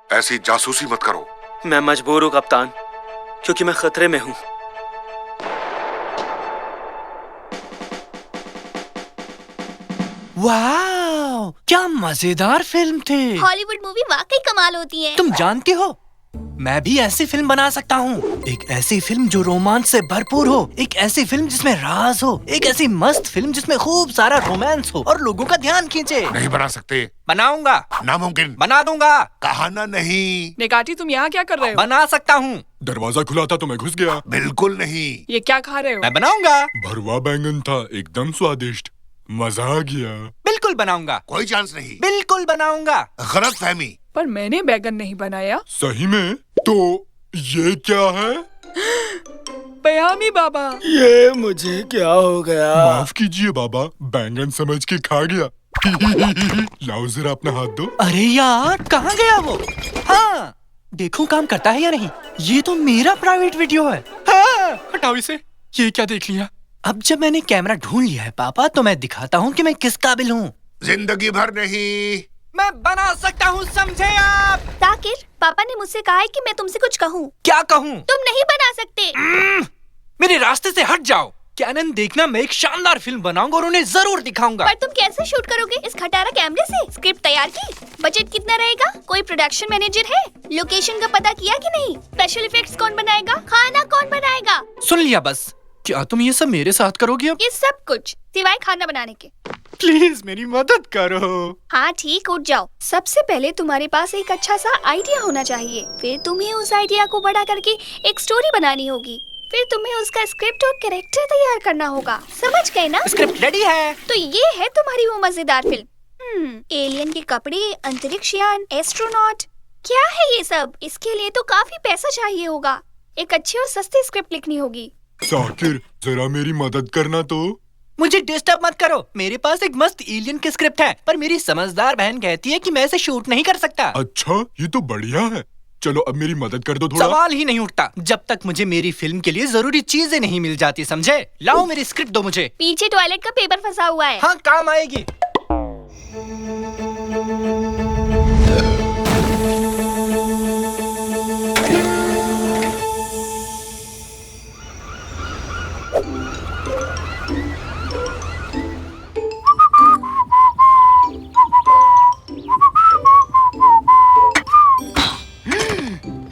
ऐसी जासूसी मत करो। मैं मजबूर हूँ कप्तान, क्योंकि मैं खतरे में हूँ। वाह, क्या मजेदार फिल्म थी। हॉलीवुड मूवी वाकई कमाल होती है। तुम जानती हो, मैं भी ऐसी फिल्म बना सकता हूँ। एक ऐसी फिल्म जो रोमांच से भरपूर हो, एक ऐसी फिल्म जिसमें राज हो, एक ऐसी मस्त फिल्म जिसमें खूब सारा रोमांस हो और लोगों का ध्यान खींचे। नहीं बना सकते। बनाऊंगा। नामुमकिन। बना दूंगा। कहा ना नहीं। नेगाटी, तुम यहाँ क्या कर रहे हो? बना सकता हूँ। दरवाजा खुला था तो मैं घुस गया। बिल्कुल नहीं। ये क्या खा रहे हो? मैं बनाऊंगा। भरवा बैंगन था, एकदम स्वादिष्ट, मजा आ गया। बिल्कुल बनाऊंगा। कोई चांस नहीं। बिल्कुल बनाऊंगा। गलत फहमी। पर मैंने बैगन नहीं बनाया। सही में? तो ये क्या है? पयामी बाबा। ये मुझे क्या हो गया? माफ कीजिए बाबा, बैंगन समझ के खा गया। लाओ जरा अपना हाथ दो। अरे यार, कहाँ गया वो? हाँ, देखूं काम करता है या नहीं। ये तो मेरा प्राइवेट वीडियो है। हाँ, हटाओ इसे। ये क्या देख लिया? अब जब मैंने कैमरा ढूंढ लिया है पापा, तो मैं दिखाता हूँ कि मैं किस काबिल हूँ। जिंदगी भर नहीं। मैं बना सकता हूँ, समझे आप? ताकिर, पापा ने मुझसे कहा है कि मैं तुमसे कुछ कहूँ। क्या कहूँ? तुम नहीं बना सकते। मेरे रास्ते से हट जाओ। कैनन, देखना, मैं एक शानदार फिल्म बनाऊंगा और उन्हें जरूर दिखाऊंगा। पर तुम कैसे शूट करोगे इस खटारा कैमरे से? स्क्रिप्ट तैयार की? बजट कितना रहेगा? कोई प्रोडक्शन मैनेजर है? लोकेशन का पता किया कि नहीं? स्पेशल इफेक्ट्स कौन बनाएगा? खाना कौन बनाएगा? सुन लिया बस। क्या तुम ये सब मेरे साथ करोगी अब? ये सब कुछ सिवाय खाना बनाने के। प्लीज मेरी मदद करो। हाँ ठीक, उठ जाओ। सबसे पहले तुम्हारे पास एक अच्छा सा आइडिया होना चाहिए। फिर तुम्हें उस आइडिया को बड़ा करके एक स्टोरी बनानी होगी। फिर तुम्हें उसका स्क्रिप्ट और कैरेक्टर तैयार करना होगा। समझ गए ना? स्क्रिप्ट रेडी है। तो ये है तुम्हारी वो मजेदार फिल्म। एलियन के कपड़े, अंतरिक्ष यान, एस्ट्रोनॉट, क्या है ये सब? इसके लिए तो काफी पैसा चाहिए होगा। एक अच्छी और सस्ती स्क्रिप्ट लिखनी होगी। साकिर, जरा मेरी मदद करना तो। मुझे डिस्टर्ब मत करो। मेरे पास एक मस्त एलियन की स्क्रिप्ट है, पर मेरी समझदार बहन कहती है कि मैं इसे शूट नहीं कर सकता। अच्छा, ये तो बढ़िया है। चलो अब मेरी मदद कर दो थोड़ा। सवाल ही नहीं उठता जब तक मुझे मेरी फिल्म के लिए जरूरी चीजें नहीं मिल जाती, समझे? लाओ मेरी स्क्रिप्ट दो मुझे। पीछे टॉयलेट का पेपर फंसा हुआ है। हाँ, काम आएगी।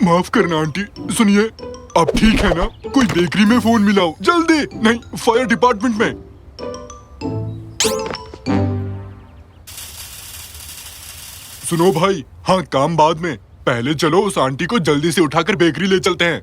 माफ करना आंटी, सुनिए, अब ठीक है ना? कोई बेकरी में फोन मिलाओ जल्दी। नहीं, फायर डिपार्टमेंट में। सुनो भाई, हाँ काम बाद में। पहले चलो उस आंटी को जल्दी से उठाकर बेकरी ले चलते हैं।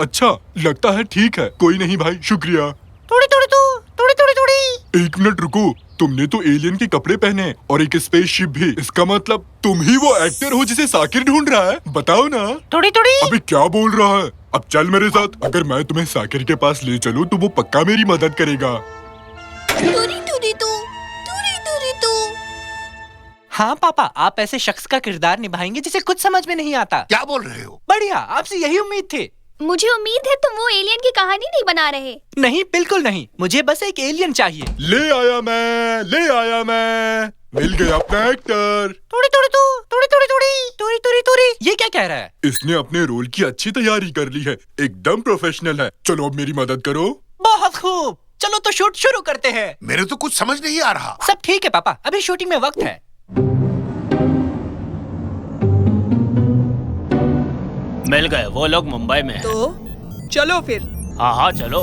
अच्छा, लगता है ठीक है। कोई नहीं भाई, शुक्रिया। थोड़ी थोड़ी थोड़ी थोड़ी थोड़ी। एक मिनट रुको, तुमने तो एलियन के कपड़े पहने हैं और एक स्पेसशिप भी। इसका मतलब तुम ही वो एक्टर हो जिसे साकिर ढूंढ रहा है? बताओ ना। थोड़ी थोड़ी। अबे क्या बोल रहा है? अब चल मेरे साथ। अगर मैं तुम्हें साकिर के पास ले चलूं तो वो पक्का मेरी मदद करेगा। दूरी दूरी तू, दूरी दूरी तू। हाँ पापा, आप ऐसे शख्स का किरदार निभाएंगे जिसे कुछ समझ में नहीं आता। क्या बोल रहे हो? बढ़िया, आपसे यही उम्मीद थी। मुझे उम्मीद है तुम वो एलियन की कहानी नहीं बना रहे। नहीं, बिल्कुल नहीं। मुझे बस एक एलियन चाहिए। ले आया मैं। मिल गया अपना एक्टर। थोड़ी थोड़ी थोड़ी थोड़ी थोड़ी थोड़ी थोड़ी। ये क्या कह रहा है? इसने अपने रोल की अच्छी तैयारी कर ली है, एकदम प्रोफेशनल है। चलो अब मेरी मदद करो। बहुत खूब, चलो तो शूट शुरू करते हैं। मेरे तो कुछ समझ नहीं आ रहा। सब ठीक है पापा, अभी शूटिंग में वक्त है। मिल गए वो लोग मुंबई में हैं। तो चलो फिर। हाँ हाँ चलो।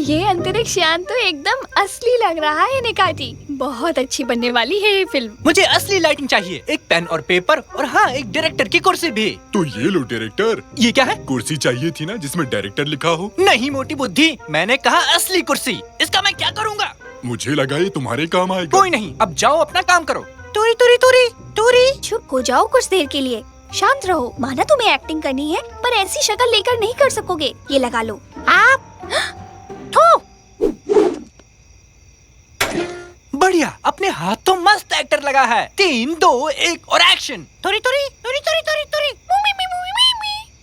ये अंतरिक्ष यान तो एकदम असली लग रहा है निकाटी। बहुत अच्छी बनने वाली है ये फिल्म। मुझे असली लाइटिंग चाहिए, एक पेन और पेपर, और हाँ, एक डायरेक्टर की कुर्सी भी। तो ये लो डायरेक्टर। ये क्या है? कुर्सी चाहिए थी ना जिसमें डायरेक्टर लिखा हो। नहीं मोटी बुद्धि, मैंने कहा असली कुर्सी। इसका मैं क्या करूँगा? मुझे लगा ये तुम्हारे काम आएगा। कोई नहीं, अब जाओ अपना काम करो। तुरी तुरी तुरी तुरी। चुप हो जाओ कुछ देर के लिए, शांत रहो। माना तुम्हें एक्टिंग करनी है, पर ऐसी शक्ल लेकर नहीं कर सकोगे। ये लगा लो आप। बढ़िया, अपने यहाँ तो मस्त एक्टर लगा है। 3, 2, 1 और एक्शन। तुरी तुरी तुरी तुरी तुरी तुरी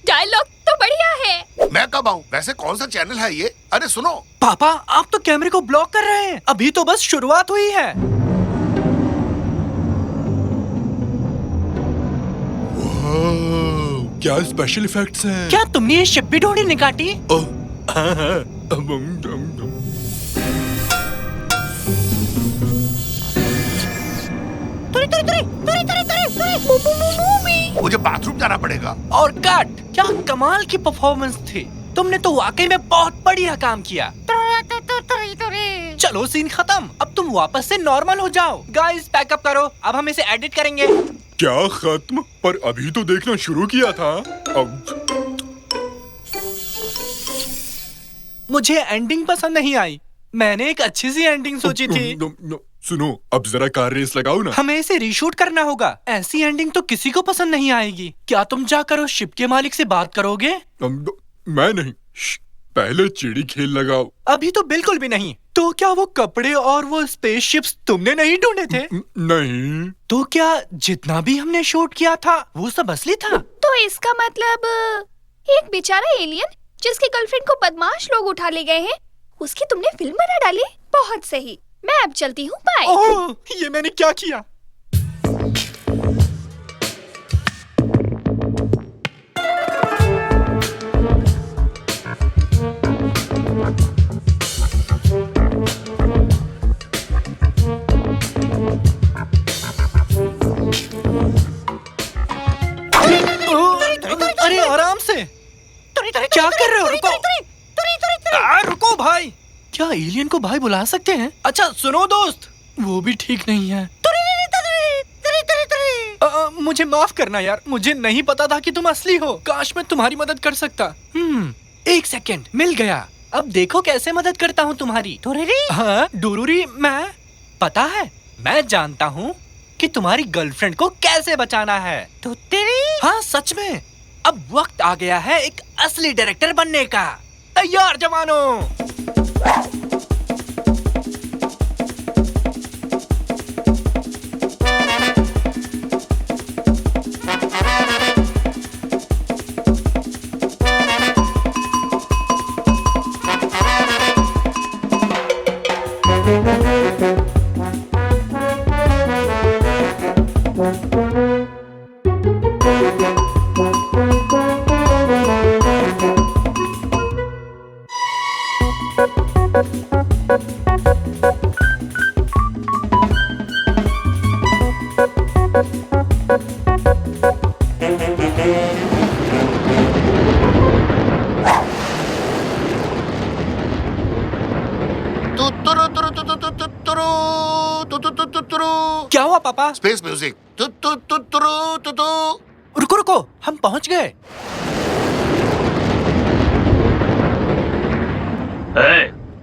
डायलॉग तो बढ़िया है। मैं कब आऊँ? वैसे कौन सा चैनल है ये? अरे सुनो, पापा आप तो कैमरे को ब्लॉक कर रहे हैं। अभी तो बस शुरुआत हुई है। क्या स्पेशल इफेक्ट्स हैं? क्या तुमने ये शिप भी ढूंढी निकाटी? ओह, हाँ। तुरी तुरी तुरी तुरी तुरी तुरी तुरी। मुझे बाथरूम जाना पड़ेगा। और कट। क्या कमाल की परफॉर्मेंस थी। तुमने तो वाकई में बहुत बढ़िया काम किया। चलो सीन खत्म। अब तुम वापस से नॉर्मल हो जाओ। गाइस पैकअप करो, अब हम इसे एडिट करेंगे। क्या खत्म? पर अभी तो देखना शुरू किया था। अब मुझे एंडिंग पसंद नहीं आई। मैंने एक अच्छी सी एंडिंग सोची थी। सुनो, अब जरा कार रेस लगाओ ना। हमें इसे रीशूट करना होगा। ऐसी एंडिंग तो किसी को पसंद नहीं आएगी। क्या तुम जाकर उस शिप के मालिक से बात करोगे? मैं नहीं। पहले चिड़ी खेल लगाओ। अभी तो बिल्कुल भी नहीं। तो क्या वो कपड़े और वो स्पेसशिप्स तुमने नहीं ढूंढे थे? नहीं। तो क्या जितना भी हमने शूट किया था वो सब असली था? तो इसका मतलब एक बेचारा एलियन जिसकी गर्लफ्रेंड को बदमाश लोग उठा ले गए हैं, उसकी तुमने फिल्म बना डाली। बहुत सही, मैं अब चलती हूँ। बाय। ओह, ये मैंने क्या किया? अरे आराम से। क्या कर रहे हो? रुको। रुको भाई। क्या एलियन को भाई बुला सकते हैं? अच्छा सुनो दोस्त, वो भी ठीक नहीं है। मुझे माफ करना यार, मुझे नहीं पता था कि तुम असली हो। काश मैं तुम्हारी मदद कर सकता। 1 सेकंड, मिल गया। अब देखो कैसे मदद करता हूँ तुम्हारी। हाँ डोरूरी, मैं पता है, मैं जानता हूँ कि तुम्हारी गर्लफ्रेंड को कैसे बचाना है। तो तेरी? हाँ सच में। अब वक्त आ गया है एक असली डायरेक्टर बनने का। तैयार जवानों। क्या हुआ पापा? Space music. रुको रुको, हम पहुंच गए।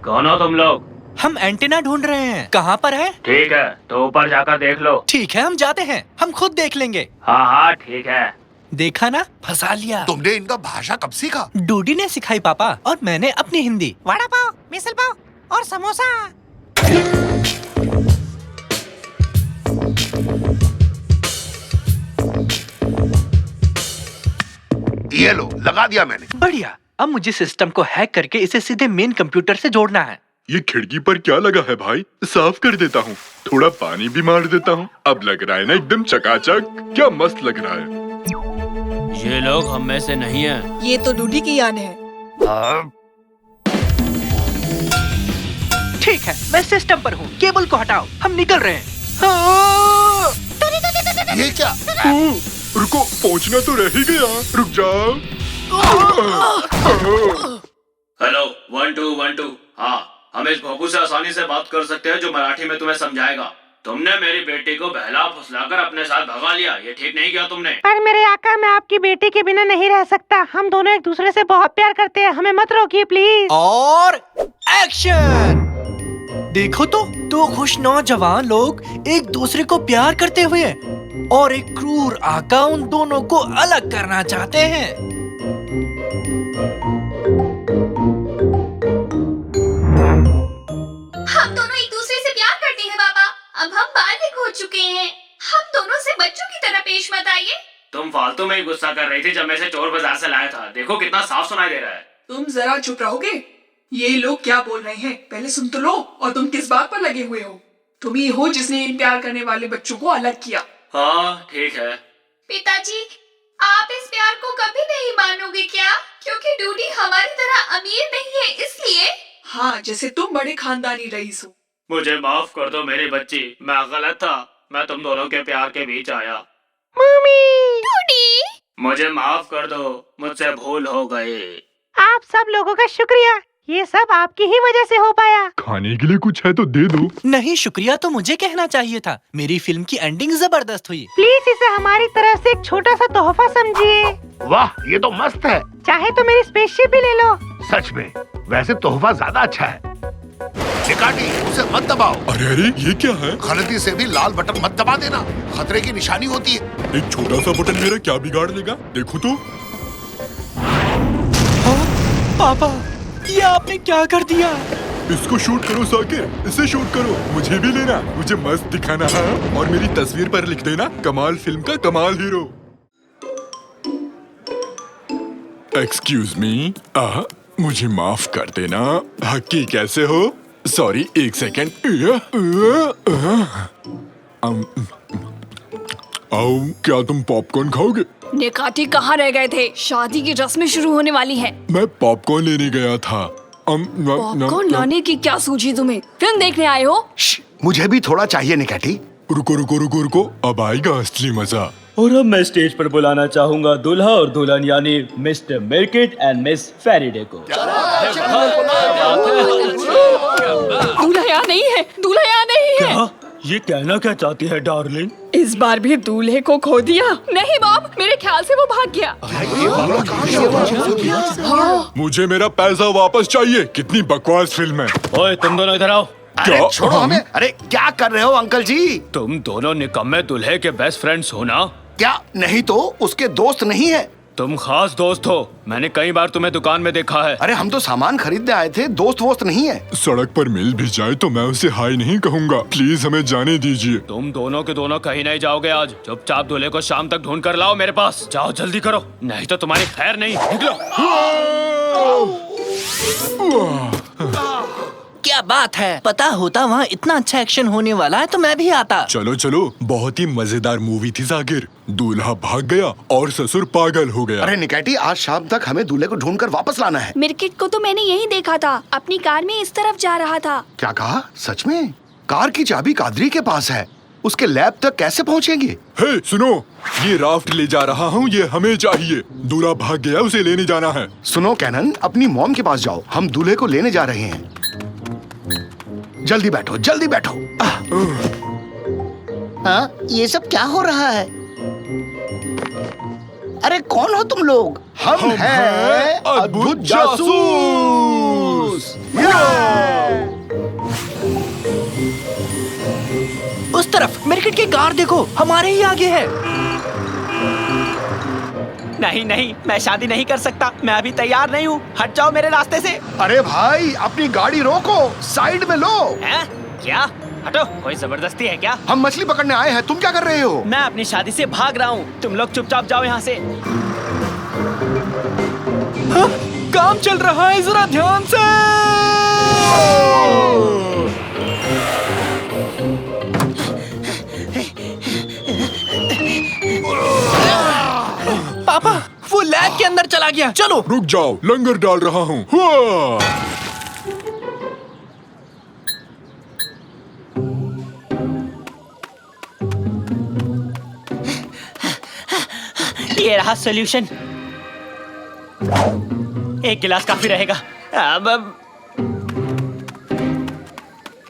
कौन हो तुम लोग? हम एंटीना ढूंढ रहे हैं। कहाँ पर है? ठीक है, तो ऊपर जाकर देख लो। ठीक है, हम जाते हैं। हम खुद देख लेंगे। हाँ हाँ ठीक है। देखा ना, फंसा लिया। तुमने इनका भाषा कब सीखा? डूडी ने सिखाई पापा, और मैंने अपनी हिंदी। वड़ा पाव, मिसल पाव और समोसा। ये लो, लगा दिया मैंने। बढ़िया। अब मुझे सिस्टम को हैक करके इसे सीधे मेन कंप्यूटर से जोड़ना है। ये खिड़की पर क्या लगा है भाई? साफ कर देता हूँ। थोड़ा पानी भी मार देता हूँ। अब लग रहा है ना एकदम चकाचक। क्या मस्त लग रहा है। ये लोग हम में से नहीं है। ये तो डूडी की यान है। ठीक है, मैं सिस्टम पर हूँ। केबल को हटाओ, हम निकल रहे हैं। ये क्या? रुको, पहुँचना तो रह ही गया। रुक जाओ। हेलो 1 2 1 2। हाँ, हम इस भोपू से आसानी से बात कर सकते हैं जो मराठी में तुम्हें समझाएगा। तुमने मेरी बेटी को बहला फुसलाकर अपने साथ भगा लिया। ये ठीक नहीं किया तुमने। पर मेरे आका, मैं आपकी बेटी के बिना नहीं रह सकता। हम दोनों एक दूसरे से बहुत प्यार करते हैं। हमें मत रोकिए प्लीज। और एक्शन। देखो तो, दो खुश नौजवान लोग एक दूसरे को प्यार करते हुए और एक क्रूर आका उन दोनों को अलग करना चाहते हैं। हम दोनों एक दूसरे से प्यार करते हैं पापा। अब हम बात हैं। हम दोनों से बच्चों की तरह पेश मत आइए। तुम फालतू में ही गुस्सा कर रही थी जब मैं इसे चोर बाजार से लाया था। देखो कितना साफ सुनाई दे रहा है। तुम जरा चुप रहोगे? ये लोग क्या बोल रहे हैं पहले सुन तो लो। और तुम किस बात पर लगे हुए हो? तुम ही हो जिसने इन प्यार करने वाले बच्चों को अलग किया। हाँ ठीक है। पिताजी, आप इस प्यार को कभी नहीं मानोगे क्या? क्योंकि डूडी हमारी तरह अमीर नहीं है इसलिए। हाँ, जैसे तुम बड़े खानदानी रईस हो। मुझे माफ कर दो मेरी बच्ची, मैं गलत था। मैं तुम दोनों के प्यार के बीच आया। मम्मी, डूडी, मुझे माफ कर दो, मुझसे भूल हो गई। आप सब लोगों का शुक्रिया। ये सब आपकी ही वजह से हो पाया। खाने के लिए कुछ है तो दे दो। नहीं, शुक्रिया तो मुझे कहना चाहिए था। मेरी फिल्म की एंडिंग जबरदस्त हुई। प्लीज इसे हमारी तरफ से एक छोटा सा तोहफा समझिए। वाह, ये तो मस्त है। चाहे तो मेरी स्पेसशिप भी ले लो। सच में, वैसे तोहफा ज्यादा अच्छा है। निकाटी, उसे मत दबाओ। अरे अरे, ये क्या है? गलती से भी लाल बटन मत दबा देना, खतरे की निशानी होती है। एक छोटा सा बटन मेरा क्या बिगाड़ देगा? देखो तो। हाँ, पापा, ये आपने क्या कर दिया? इसको शूट करो साकिर, इसे शूट करो। मुझे भी लेना, मुझे मस्त दिखाना है और मेरी तस्वीर पर लिख देना कमाल फिल्म का कमाल हीरो। एक्सक्यूज मी, मुझे माफ कर देना। हक्की कैसे हो? सॉरी, एक सेकेंड। आओ, क्या तुम पॉपकॉर्न खाओगे? निकाटी कहाँ रह गए थे? शादी की रस्में शुरू होने वाली हैं। मैं पॉपकॉर्न लेने गया था। पॉपकॉर्न लाने की क्या सूझी तुम्हें? फिल्म देखने आए हो? मुझे भी थोड़ा चाहिए निकाटी। रुको रुको रुको रुको, अब आएगा असली मजा। और अब मैं स्टेज पर बुलाना चाहूंगा दूल्हा और दुल्हन यानी मिस्टर मिर्किट एंड मिस फेरिडे को। दूल्हा यहाँ नहीं है, दूल्हा यहाँ नहीं है। क्या? ये कहना क्या चाहती है डार्लिंग? इस बार भी दूल्हे को खो दिया। नहीं बॉब, मेरे ख्याल से वो भाग गया। मुझे मेरा पैसा वापस चाहिए। कितनी बकवास फिल्म है। ओए तुम दोनों इधर आओ। अरे छोड़ो हमें। अरे क्या कर रहे हो अंकल जी? तुम दोनों निकम्मे दूल्हे के बेस्ट फ्रेंड्स हो ना? क्या नहीं तो उसके दोस्त नहीं है? तुम खास दोस्त हो, मैंने कई बार तुम्हें दुकान में देखा है। अरे हम तो सामान खरीदने आए थे, दोस्त वोस्त नहीं है। सड़क पर मिल भी जाए तो मैं उसे हाय नहीं कहूँगा। प्लीज हमें जाने दीजिए। तुम दोनों के दोनों कहीं नहीं जाओगे आज। चुपचाप दूल्हे को शाम तक ढूंढ कर लाओ मेरे पास। जाओ जल्दी करो, नहीं तो तुम्हारी खैर नहीं। निकलो। क्या बात है, पता होता वहाँ इतना अच्छा एक्शन होने वाला है तो मैं भी आता। चलो चलो, बहुत ही मजेदार मूवी थी जाकिर। दूल्हा भाग गया और ससुर पागल हो गया। अरे निकाटी, आज शाम तक हमें दूल्हे को ढूंढकर वापस लाना है। मिर्किट को तो मैंने यही देखा था, अपनी कार में इस तरफ जा रहा था। क्या कहा? सच में? कार की चाबी कादरी के पास है, उसके लैब तक कैसे पहुँचेंगे? हे सुनो, ये राफ्ट ले जा रहा हूँ, ये हमें चाहिए। दूल्हा भाग गया, उसे लेने जाना है। सुनो कैनन, अपनी मॉम के पास जाओ, हम दूल्हे को लेने जा रहे हैं। जल्दी बैठो, जल्दी बैठो। हाँ, ये सब क्या हो रहा है? अरे कौन हो तुम लोग? हम हैं अद्भुत जासूस। उस तरफ मिर्किट की कार देखो, हमारे ही आगे है। नहीं नहीं, मैं शादी नहीं कर सकता। मैं अभी तैयार नहीं हूँ। हट जाओ मेरे रास्ते से। अरे भाई, अपनी गाड़ी रोको, साइड में लो। हैं? क्या? हटो, कोई जबरदस्ती है क्या? हम मछली पकड़ने आए हैं, तुम क्या कर रहे हो? मैं अपनी शादी से भाग रहा हूँ। तुम लोग चुपचाप जाओ यहाँ से। हाँ, काम चल रहा है, जरा ध्यान से। पापा, वो लैब के अंदर चला गया। चलो रुक जाओ, लंगर डाल रहा हूँ। ये रहा सॉल्यूशन। एक गिलास काफी रहेगा। अब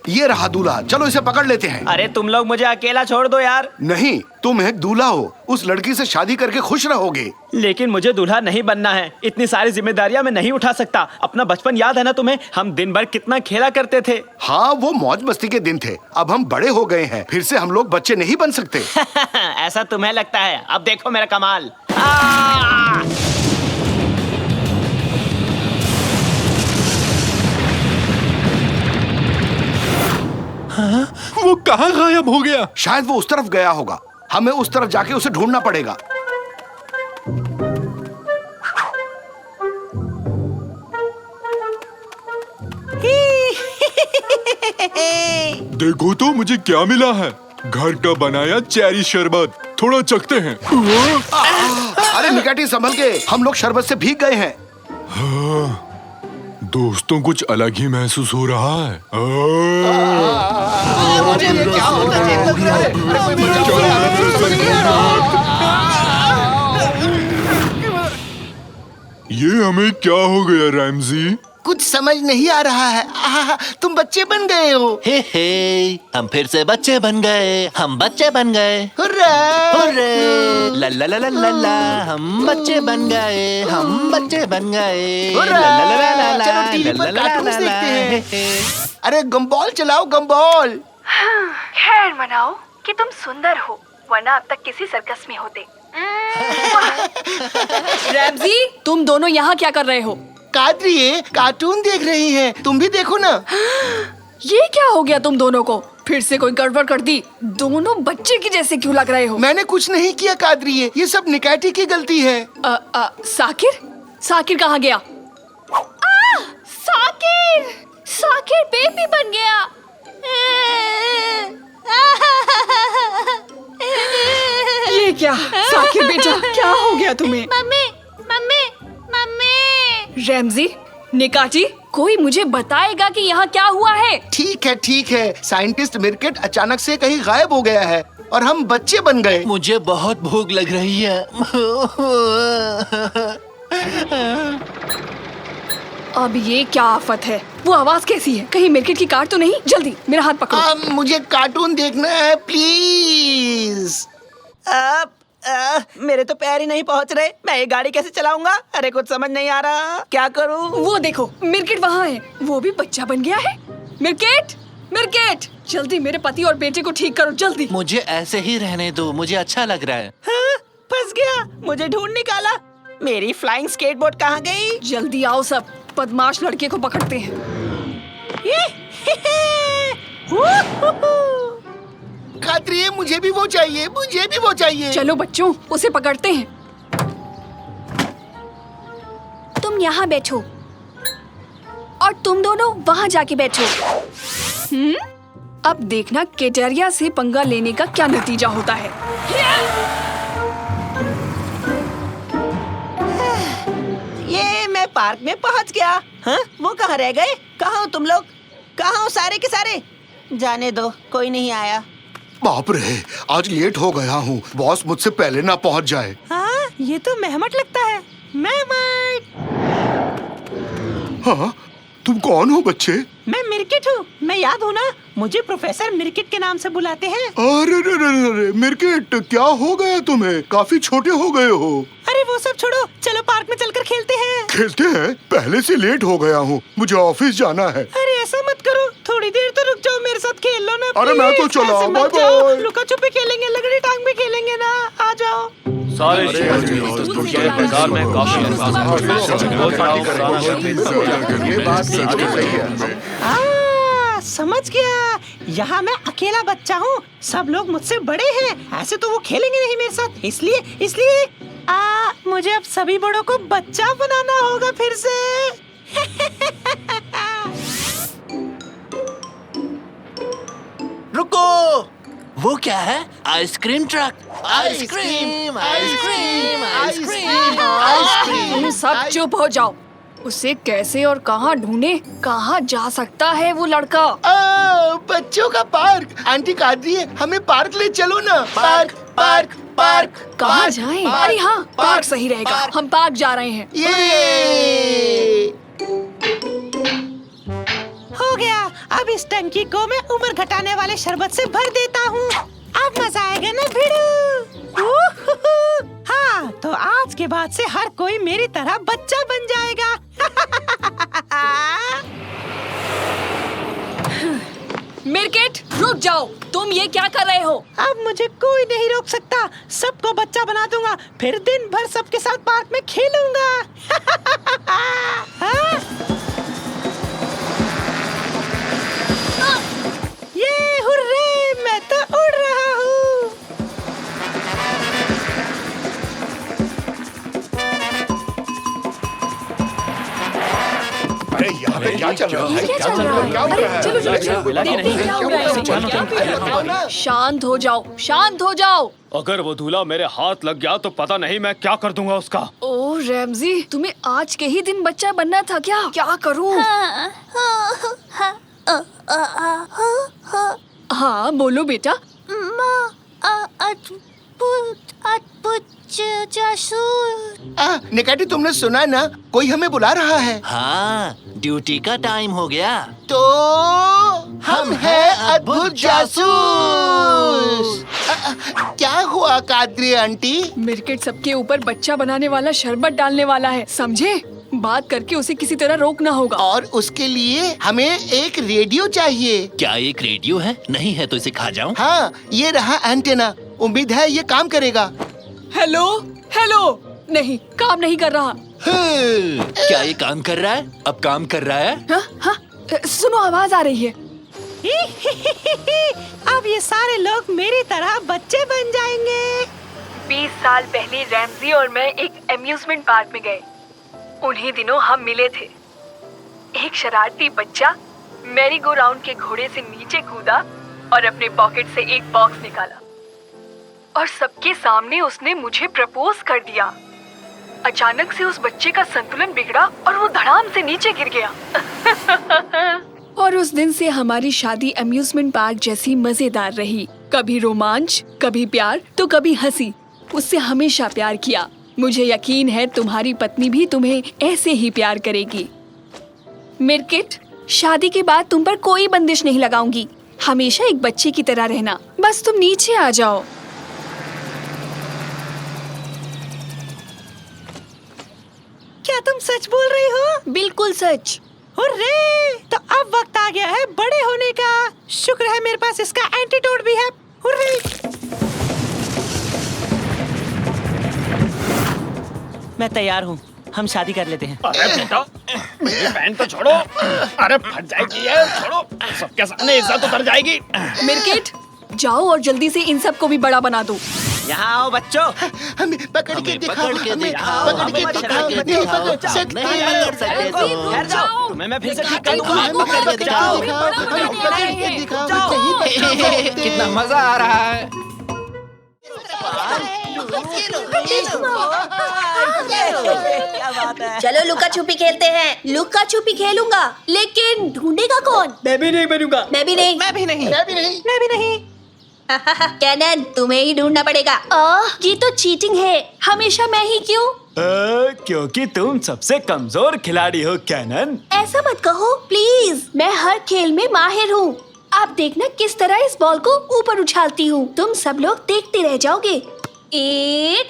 ये रहा दूल्हा, चलो इसे पकड़ लेते हैं। अरे तुम लोग मुझे अकेला छोड़ दो यार। नहीं, तुम एक दूल्हा हो, उस लड़की से शादी करके खुश रहोगे। लेकिन मुझे दूल्हा नहीं बनना है। इतनी सारी जिम्मेदारियां मैं नहीं उठा सकता। अपना बचपन याद है ना तुम्हें? हम दिन भर कितना खेला करते थे। हाँ, वो मौज मस्ती के दिन थे। अब हम बड़े हो गए हैं, फिर से हम लोग बच्चे नहीं बन सकते। ऐसा तुम्हें लगता है? अब देखो मेरा कमाल। वो कहाँ गायब हो गया? शायद वो उस तरफ गया होगा। हमें उस तरफ जाके उसे ढूंढना पड़ेगा। देखो तो मुझे क्या मिला है। घर का बनाया चेरी शरबत, थोड़ा चखते हैं। अरे निकाटी संभल के, हम लोग शरबत से भीग गए हैं। दोस्तों कुछ अलग ही महसूस हो रहा है। मुझे ये क्या होता है? लग रहा है। ये हमें क्या हो गया रैमजी? कुछ समझ नहीं आ रहा है। तुम बच्चे बन गए हो। हे हम फिर से बच्चे बन गए। हम बच्चे बन गए। हुर्रा! हुर्रे! ला ला ला ला ला ला, हम बच्चे बन गए। हम बच्चे बन गए। हुर्रा! ला ला ला ला ला, चलो टीवी ला पर ला ला कार्टून्स ला, देखते हैं। अरे गम्बॉल चलाओ, गम्बॉल। खैर मनाओ कि तुम सुंदर हो, वरना अब तक किसी सर्कस में होते। रैमजी, तुम दोनों यहाँ क्या कर रहे हो? कादरिए कार्टून देख रही हैं, तुम भी देखो ना। ये क्या हो गया तुम दोनों को? फिर से कोई गड़बड़ कर दी? दोनों बच्चे की जैसे क्यों लग रहे हो? मैंने कुछ नहीं किया कादरिए, ये सब निकाटी की गलती है। साकिर? साकिर कहाँ गया? साकिर! साकिर बेबी बन गया। ये क्या? साकिर बेटा, क्या हो गया तुम्हें? Mummy, mummy, mummy. रैमजी, निकाटी, कोई मुझे बताएगा कि यहाँ क्या हुआ है? ठीक है। साइंटिस्ट मिर्केट अचानक से कहीं गायब हो गया है और हम बच्चे बन गए। मुझे बहुत भूख लग रही है। अब ये क्या आफत है? वो आवाज कैसी है? कहीं मिर्केट की कार तो नहीं? जल्दी मेरा हाथ पकड़ो। मुझे कार्टून देखना है, प्लीज। मेरे तो पैर ही नहीं पहुंच रहे। मैं ये गाड़ी कैसे चलाऊंगा? अरे कुछ समझ नहीं आ रहा, क्या करूं? वो देखो, मिर्केट वहाँ है। वो भी बच्चा बन गया है। मिर्केट, मिर्केट, जल्दी मेरे पति और बेटे को ठीक करो, जल्दी। मुझे ऐसे ही रहने दो, मुझे अच्छा लग रहा है। फंस गया, मुझे ढूंढ निकाला। मेरी फ्लाइंग स्केटबोर्ड कहाँ गई? जल्दी आओ सब, बदमाश लड़के को पकड़ते हैं। कादरिए मुझे भी वो चाहिए, मुझे भी वो चाहिए। चलो बच्चों, उसे पकड़ते हैं। तुम यहाँ बैठो और तुम दोनों वहाँ जाके बैठो। अब देखना केटेरिया से पंगा लेने का क्या नतीजा होता है। ये मैं पार्क में पहुंच गया। हाँ? वो कहाँ रह गए? कहाँ हो तुम लोग? कहाँ हो सारे के सारे? जाने दो, कोई नहीं आया। बाप रे, आज लेट हो गया हूँ। बॉस मुझसे पहले ना पहुँच जाए। हाँ, ये तो मेहमट लगता है। मेहमट। हाँ, तुम कौन हो बच्चे? मैं मिर्किट हूँ। मैं याद हूँ ना, मुझे प्रोफेसर मिर्किट के नाम से बुलाते हैं। अरे मिर्किट, क्या हो गया तुम्हें? काफी छोटे हो गए हो। अरे वो सब छोड़ो, चलो पार्क में चलकर खेलते हैं। खेलते हैं? पहले से लेट हो गया हूँ, मुझे ऑफिस जाना है। अरे ऐसा मत करो, थोड़ी देर तो रुक जाओ, मेरे साथ खेल लो ना। अरे मैं तो चला, बाय बाय। लुका छुपी खेलेंगे, लगड़ी टांग भी खेलेंगे ना, आ जाओ। सारे बेकार में काफी समझ गया, यहाँ मैं अकेला बच्चा हूँ, सब लोग मुझसे बड़े हैं। ऐसे तो वो खेलेंगे नहीं मेरे साथ, इसलिए मुझे अब सभी बड़ों को बच्चा बनाना होगा फिर से। रुको, वो क्या है? Ice cream truck. Ice cream, ice cream, ice cream, ice cream. तुम सब चुप हो जाओ। उसे कैसे और कहाँ ढूंढे? कहाँ जा सकता है वो लड़का? बच्चों का पार्क। आंटी कादरिए, हमें पार्क ले चलो ना। Park, park, park. कहाँ जाएं? अरे हाँ, पार्क सही रहेगा। हम पार्क जा रहे हैं। हो गया, अब इस टंकी को मैं उम्र घटाने वाले शरबत से भर देता हूँ। अब मजा आएगा ना भिड़ू? हाँ, तो आज के बाद से हर कोई मेरी तरह बच्चा बन जाएगा। मिर्केट, रुक जाओ। तुम ये क्या कर रहे हो? अब मुझे कोई नहीं रोक सकता। सबको बच्चा बना दूंगा, फिर दिन भर सबके साथ पार्क में खेलूंगा। हाँ? ये चल रहा है? क्या चल रहा है? क्या हो रहा है? चलो चलो चलो, देखते हैं क्या हो रहा है। शांत हो जाओ, शांत हो जाओ। अगर वो दूल्हा मेरे हाथ लग गया तो पता नहीं मैं क्या कर दूंगा उसका। ओह रैमजी, तुम्हें आज के ही दिन बच्चा बनना था क्या? क्या करूं? हाँ बोलो बेटा। निकाटी तुमने सुना ना, कोई हमें बुला रहा है। हाँ, ड्यूटी का टाइम हो गया। तो हम हैं अद्भुत जासूस। क्या हुआ कादरी आंटी? मिरकेट सबके ऊपर बच्चा बनाने वाला शरबत डालने वाला है, समझे? बात करके उसे किसी तरह रोकना होगा। और उसके लिए हमें एक रेडियो चाहिए। क्या एक रेडियो है? नहीं है तो इसे खा जाऊं? हाँ, ये रहा एंटेना। उम्मीद है ये काम करेगा। हेलो हेलो, नहीं काम नहीं कर रहा। क्या ये काम कर रहा है? अब काम कर रहा है? हाँ हाँ, सुनो आवाज आ रही है। अब ये सारे लोग मेरी तरह बच्चे बन जाएंगे। 20 साल पहले रैमजी और मैं एक एम्यूजमेंट पार्क में गए। उन्हीं दिनों हम मिले थे। एक शरारती बच्चा मैरी गो राउंड के घोड़े से नीचे कूदा और अपने पॉकेट से एक बॉक्स निकाला और सबके सामने उसने मुझे प्रपोज कर दिया। अचानक से उस बच्चे का संतुलन बिगड़ा और वो धड़ाम से नीचे गिर गया। और उस दिन से हमारी शादी अम्यूजमेंट पार्क जैसी मजेदार रही। कभी रोमांच, कभी प्यार तो कभी हंसी। उससे हमेशा प्यार किया। मुझे यकीन है तुम्हारी पत्नी भी तुम्हें ऐसे ही प्यार करेगी। मिरकिट, शादी के बाद तुम पर कोई बंदिश नहीं लगाऊंगी। हमेशा एक बच्चे की तरह रहना। बस तुम नीचे आ जाओ। क्या तुम सच बोल रही हो? बिल्कुल सच। हुर्रे! तो अब वक्त आ गया है बड़े होने का। शुक्र है मेरे पास इसका एंटीडोट भी है। हुर्रे! मैं तैयार हूँ, हम शादी कर लेते हैं। अरे बेटा, मेरी बहन तो छोड़ो। अरे फट जाएगी ये, छोड़ो। सबके सामने इज्जत उतर जाएगी। मिरकिट, जाओ और जल्दी से इन सब को भी बड़ा बना दो। यहाँ आओ बच्चों। हमें पकड़ के दिखाओ, पकड़ के हमें दिखाओ, पकड़ के हमें दिखाओ। पकड़ के नहीं दिखाओ। पकड़ सकते। नहीं पकड़ सकते तो ठहर जाओ। तुम्हें मैं फिर से ठीक कर दूंगा। हमें पकड़ के दिखाओ, हमें पकड़ के दिखाओ। नहीं पकड़ सकते। कितना मजा आ रहा है। क्या बात है? चलो लुका छुपी खेलते हैं। लुका छुपी खेलूंगा, लेकिन ढूंढेगा कौन? मैं भी नहीं बनूंगा। मैं भी नहीं। मैं भी नहीं। मैं भी नहीं। मैं भी नहीं। कैनन, तुम्हें ही ढूंढना पड़ेगा। ये तो चीटिंग है। हमेशा मैं ही क्यों? क्योंकि तुम सबसे कमजोर खिलाड़ी हो कैनन। ऐसा मत कहो प्लीज। मैं हर खेल में माहिर हूँ। आप देखना किस तरह इस बॉल को ऊपर उछालती हूँ। तुम सब लोग देखते रह जाओगे। एक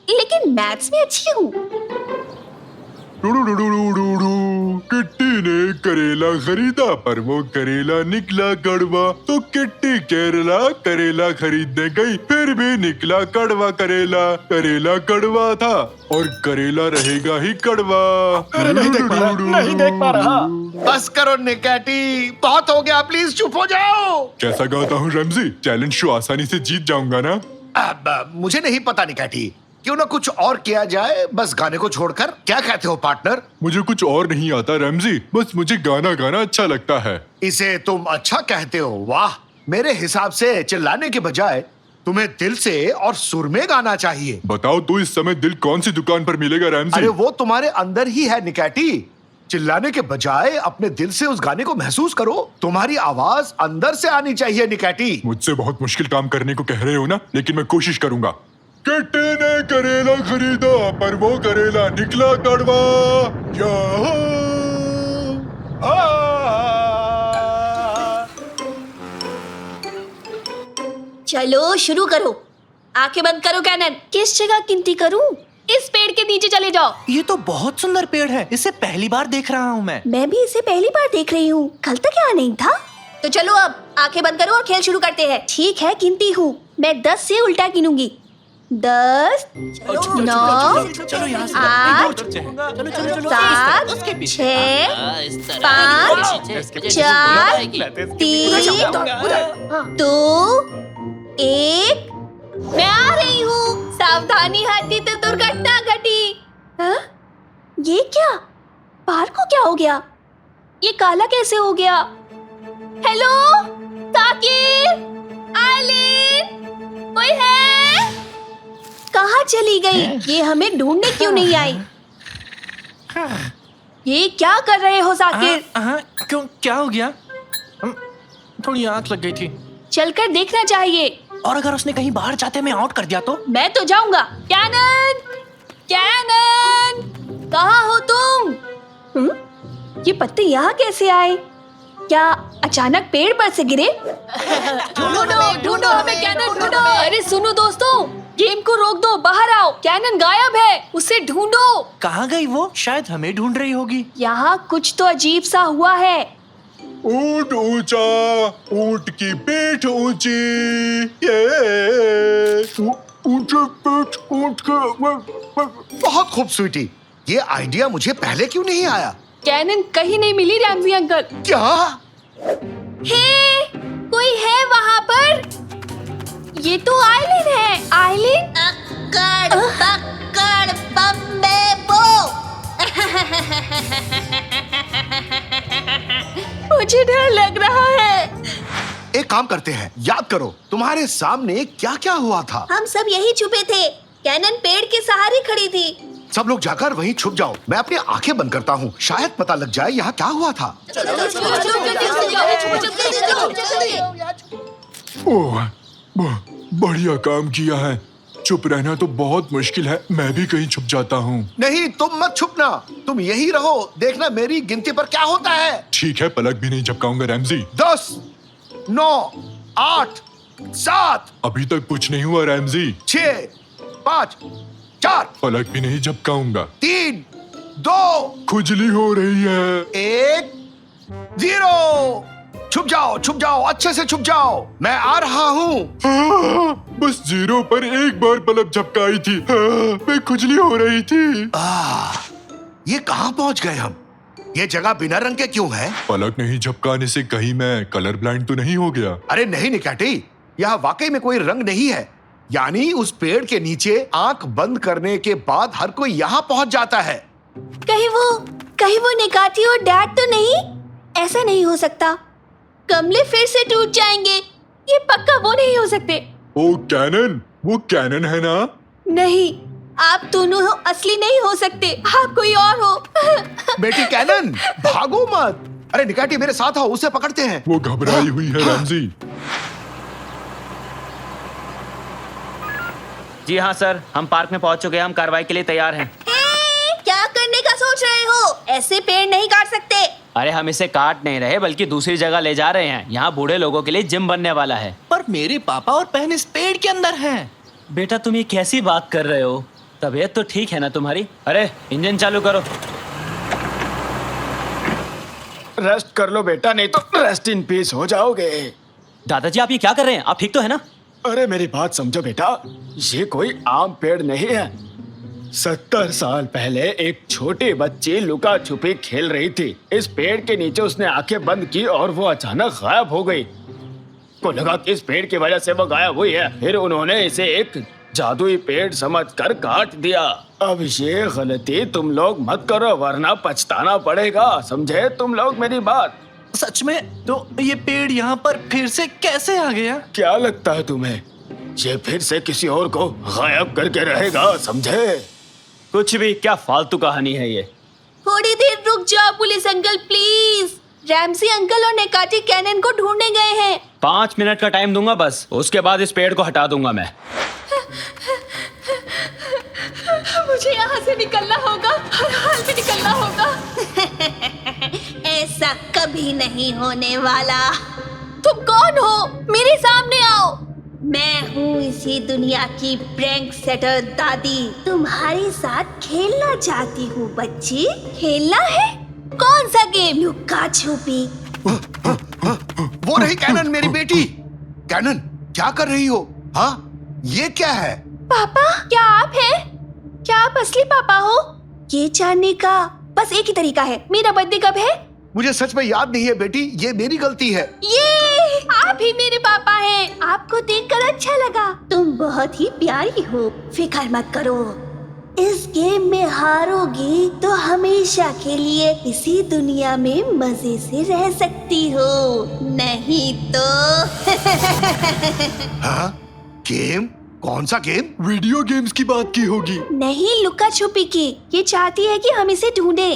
लेकिन मैथ्स में अच्छी हूँ। किट्टी ने करेला खरीदा पर वो करेला निकला कड़वा। तो किट्टी केरला करेला खरीदने गई, फिर भी निकला कड़वा करेला। करेला कड़वा था और करेला रहेगा ही कड़वा। नहीं देख पा रहा। बस करो निकाटी, बहुत हो गया। प्लीज चुप हो जाओ। कैसा गाता हूँ रैमजी? चैलेंज शो आसानी से जीत जाऊंगा ना? अब मुझे नहीं पता निकाटी, क्यों ना कुछ और किया जाए, बस गाने को छोड़कर। क्या कहते हो पार्टनर? मुझे कुछ और नहीं आता रैमजी, बस मुझे गाना गाना अच्छा लगता है। इसे तुम अच्छा कहते हो? वाह। मेरे हिसाब से चिल्लाने के बजाय तुम्हें दिल से और सुर में गाना चाहिए। बताओ तो इस समय दिल कौन सी दुकान पर मिलेगा रैमजी? अरे वो तुम्हारे अंदर ही है निकाटी। चिल्लाने के बजाय अपने दिल से उस गाने को महसूस करो। तुम्हारी आवाज अंदर से आनी चाहिए निकाटी। मुझसे बहुत मुश्किल काम करने को कह रहे हो ना, लेकिन मैं कोशिश करूंगा। किट्टी ने करेला खरीदा पर वो करेला निकला कड़वा। चलो शुरू करो। आंखें बंद करो कैनन। किस जगह गिनती करूं? इस पेड़ के नीचे चले जाओ। ये तो बहुत सुंदर पेड़ है। इसे पहली बार देख रहा हूँ मैं। मैं भी इसे पहली बार देख रही हूँ। कल तक यहाँ नहीं था। तो चलो अब आंखें बंद करो और खेल शुरू करते हैं। ठीक है, गिनती हूँ। मैं 10 से उल्टा गिनूंगी। 10, 9, 8, 7, 6, 5, 4, 3, 2, 1। मैं आ रही हूँ। सावधानी, हाथी तो दुर्घटना घटी। हाँ? ये क्या? पार्क को क्या हो गया? ये काला कैसे हो गया? हेलो ताकिर, आइलिन, कोई है? कहाँ चली गई? ये हमें ढूंढने क्यों नहीं आई? ये क्या कर रहे हो साकिर? क्यों, क्या हो गया? थोड़ी आंख लग गई थी। चलकर देखना चाहिए। और अगर उसने कहीं बाहर जाते में आउट कर दिया तो? मैं तो जाऊंगा। कैनन, कैनन, कहाँ हो तुम? ये पत्ते यहाँ कैसे आए? क्या अचानक पेड़ पर से गिरे? ढूंढो हमें कैनन, ढूंढो। अरे सुनो दोस्तों, गेम को रोक दो, बाहर आओ। कैनन गायब है, उसे ढूंढो। कहाँ गई वो? शायद हमें ढूंढ रही होगी। यहाँ कुछ तो अजीब सा हुआ है। ऊंट ऊंचा, ऊंट की पीठ ऊंची, ये ऊंचे पीठ ऊंट के। बहुत खूब स्वीटी, ये आइडिया मुझे पहले क्यों नहीं आया? कैनन कहीं नहीं मिली रैमजी अंकल। क्या? हे, कोई है वहाँ पर? ये तो आइलिन है। आइलिन? अक्कड़ बक्कड़ बम्बे बो। मुझे डर लग रहा है। एक काम करते हैं, याद करो तुम्हारे सामने क्या क्या हुआ था। हम सब यही छुपे थे। कैनन पेड़ के सहारे खड़ी थी। सब लोग जाकर वहीं छुप जाओ। मैं अपनी आंखें बंद करता हूँ, शायद पता लग जाए यहाँ क्या हुआ था। ओह, बढ़िया काम किया है। चुप रहना तो बहुत मुश्किल है, मैं भी कहीं छुप जाता हूँ। नहीं, तुम मत छुपना, तुम यही रहो। देखना मेरी गिनती पर क्या होता है। ठीक है, पलक भी नहीं झपकाऊंगा रैमजी। 10, 9, 8, 7। अभी तक कुछ नहीं हुआ रैमजी। 6, 5, 4। पलक भी नहीं झपकाऊंगा। 3, 2, खुजली हो रही है। 1, 0। छुप जाओ, अच्छे से छुप जाओ। मैं आ रहा हूँ। बस 0 पर एक बार पलक झपकाई थी। मैं खुजली हो रही थी। ये कहाँ पहुँच गए हम? ये जगह बिना रंग के क्यों है? पलक नहीं झपकाने से कहीं मैं कलर ब्लाइंड तो नहीं हो गया? अरे नहीं निकैटी, यहाँ वाकई में कोई रंग नहीं है। यानी उस पेड़ के नीचे आंख बंद करने के बाद हर कोई यहाँ पहुँच जाता है। कहीं वो निकाती और डैड तो नहीं? ऐसा नहीं हो सकता। गमले फिर से टूट जाएंगे। ये पक्का वो नहीं हो सकते। ओ कैनन, वो कैनन है ना? नहीं, आप दोनों असली नहीं हो सकते। आप कोई और हो। बेटी कैनन, भागो मत। अरे निकैटी मेरे साथ आओ, उसे पकड़ते हैं। वो घबराई हुई है रैमजी। जी हाँ सर, हम पार्क में पहुंच चुके हैं। हम कार्रवाई के लिए तैयार हैं। क्या करने का सोच रहे हो? ऐसे पेड़ नहीं काट सकते। अरे हम इसे काट नहीं रहे, बल्कि दूसरी जगह ले जा रहे हैं। यहाँ बूढ़े लोगों के लिए जिम बनने वाला है। पर मेरे पापा और बहन इस पेड़ के अंदर हैं। बेटा तुम ये कैसी बात कर रहे हो? तबीयत तो ठीक है ना तुम्हारी? अरे इंजन चालू करो। रेस्ट कर लो बेटा, नहीं तो रेस्ट इन पीस हो जाओगे। दादाजी आप ये क्या कर रहे हैं? आप ठीक तो है ना? अरे मेरी बात समझो बेटा, ये कोई आम पेड़ नहीं है। 70 साल पहले एक छोटी बच्ची लुका छुपी खेल रही थी। इस पेड़ के नीचे उसने आंखें बंद की और वो अचानक गायब हो गई। को लगा कि इस पेड़ की वजह से वो गायब हुई है। फिर उन्होंने इसे एक जादुई पेड़ समझकर काट दिया। अब ये गलती तुम लोग मत करो, वरना पछताना पड़ेगा। समझे तुम लोग मेरी बात? सच में? तो ये पेड़ यहाँ पर फिर से कैसे आ गया? क्या लगता है तुम्हें ये फिर से किसी और को गायब करके रहेगा? समझे? कुछ भी, क्या फालतू कहानी है ये। थोड़ी देर रुक जाओ police uncle please. Ramsay uncle और नेकाटी कैनन को ढूंढने गए हैं। 5 मिनट का टाइम दूंगा बस, उसके बाद इस पेड़ को हटा दूंगा मैं। मुझे यहाँ से निकलना होगा, हर हाल में निकलना होगा। ऐसा कभी नहीं होने वाला। तुम कौन हो? मेरे सामने आओ। मैं हूँ इसी दुनिया की प्रैंक सेटर दादी। तुम्हारे साथ खेलना चाहती हूँ बच्ची। खेलना है? कौन सा गेम? लुक्का छुपी। वो रही कैनन, मेरी बेटी। कैनन, क्या कर रही हो? हाँ, ये क्या है? पापा, क्या आप हैं? क्या आप असली पापा हो? ये जानने का बस एक ही तरीका है। मेरा बर्थडे कब है? मुझे सच में याद नहीं है बेटी, ये मेरी गलती है। ये आप ही मेरे पापा हैं। आपको देखकर अच्छा लगा। तुम बहुत ही प्यारी हो, फिक्र मत करो। इस गेम में हारोगी तो हमेशा के लिए इसी दुनिया में मजे से रह सकती हो, नहीं तो हाँ? गेम? कौन सा गेम? वीडियो गेम्स की बात की होगी। नहीं, लुका छुपी की। ये चाहती है कि हम इसे ढूंढे।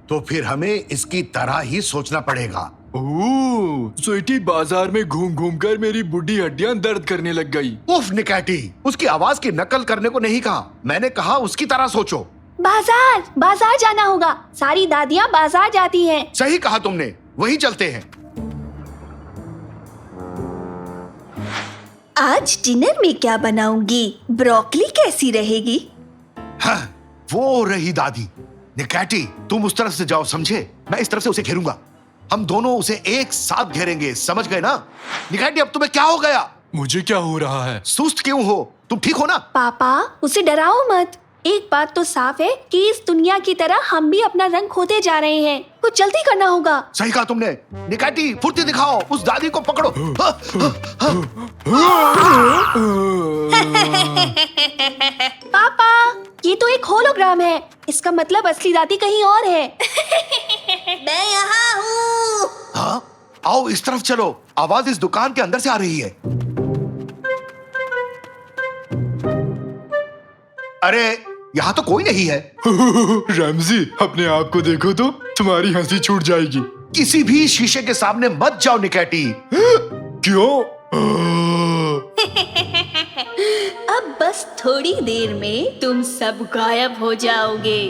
तो फिर हमें इसकी तरह ही सोचना पड़ेगा। ओह, स्वीटी बाजार में घूम घूम कर मेरी बुढ़ी हड्डियां दर्द करने लग गई। उफ निकैटी, उसकी आवाज की नकल करने को नहीं कहा, मैंने कहा उसकी तरह सोचो। बाजार जाना होगा। सारी दादियाँ बाजार जाती हैं। सही कहा तुमने, वही चलते हैं। आज डिनर में क्या बनाऊंगी? ब्रोकली कैसी रहेगी? हाँ, वो रही दादी। निकैटी, तुम उस तरफ से जाओ, समझे? मैं इस तरफ से उसे घेरूंगा। हम दोनों उसे एक साथ घेरेंगे, समझ गए ना? निकैटी, अब तुम्हें क्या हो गया? मुझे क्या हो रहा है? सुस्त क्यों हो? तुम ठीक हो ना? पापा, उसे डराओ मत। एक बात तो साफ है कि इस दुनिया की तरह हम भी अपना रंग खोते जा रहे हैं। कुछ जल्दी करना होगा। सही कहा तुमने। निकैटी, फुर्ती दिखाओ, उस दादी को पकड़ो। पापा, ये तो एक होलोग्राम है। इसका मतलब असली दादी कहीं और है। मैं यहाँ हूँ। हाँ? आओ इस तरफ चलो, आवाज इस दुकान के अंदर से आ रही है। अरे, यहाँ तो कोई नहीं है। रैमजी, अपने आप को देखो तो तुम्हारी हंसी छूट जाएगी। किसी भी शीशे के सामने मत जाओ निकैटी। क्यों? अब बस थोड़ी देर में तुम सब गायब हो जाओगे।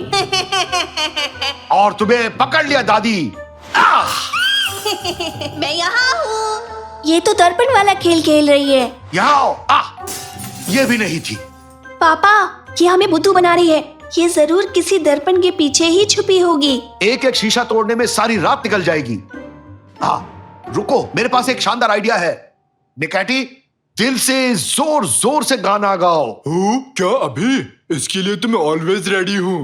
और तुम्हें पकड़ लिया दादी। मैं यहाँ हूँ। ये तो दर्पण वाला खेल खेल रही है। यहाँ आओ। ये भी नहीं थी। पापा, ये हमें बुद्धू बना रही है। ये जरूर किसी दर्पण के पीछे ही छुपी होगी। एक एक शीशा तोड़ने में सारी रात निकल जाएगी। हाँ, रुको, मेरे पास एक शानदार आइडिया है। निकैटी, दिल से जोर जोर से गाना गाओ। क्या अभी? इसके लिए तो मैं ऑलवेज रेडी हूँ।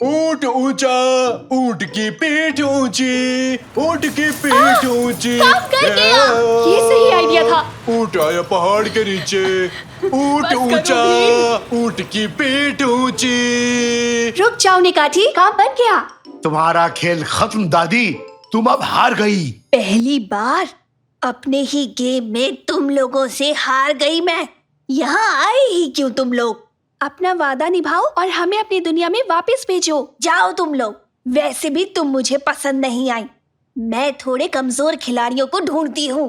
ऊंट ऊंचा, ऊंट की पीठ ऊंची, ऊंट की पीठ ऊंची। काम कर गया। ये सही आइडिया था। ऊंट आया पहाड़ के नीचे, ऊंट ऊंचा, ऊंट की पीठ ऊंची। रुक जाओ निकाठी, काम बन गया। तुम्हारा खेल खत्म दादी, तुम अब हार गई। पहली बार अपने ही गेम में तुम लोगों से हार गई मैं। यहाँ आए ही क्यों तुम लोग? अपना वादा निभाओ और हमें अपनी दुनिया में वापस भेजो। जाओ तुम लोग। वैसे भी तुम मुझे पसंद नहीं आई। मैं थोड़े कमजोर खिलाड़ियों को ढूंढती हूँ।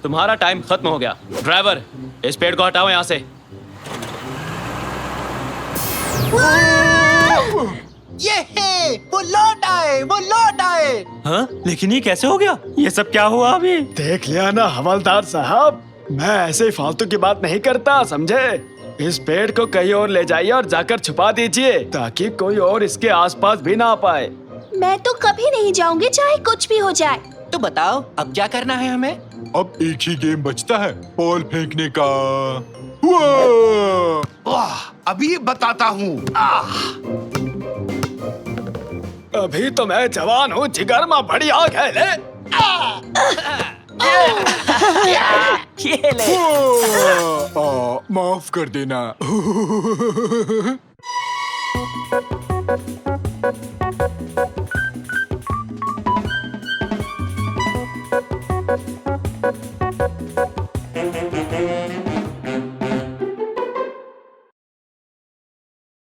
तुम्हारा टाइम खत्म हो गया। ड्राइवर, इस पेड़ को हटाओ यहाँ से। ये वो लौट आए। हाँ? लेकिन ये कैसे हो गया? ये सब क्या हुआ अभी? देख लिया ना हवलदार साहब, मैं ऐसे फालतू की बात नहीं करता, समझे? इस पेड़ को कहीं और ले जाइए और जाकर छुपा दीजिए ताकि कोई और इसके आसपास भी ना आ पाए। मैं तो कभी नहीं जाऊंगी, चाहे कुछ भी हो जाए। तो बताओ अब क्या करना है हमें? अब एक ही गेम बचता है, बॉल फेंकने का। अभी बताता हूँ। अभी तो मैं जवान हूँ, जिगर में बड़ी आग है। ले ये ले। माफ कर देना।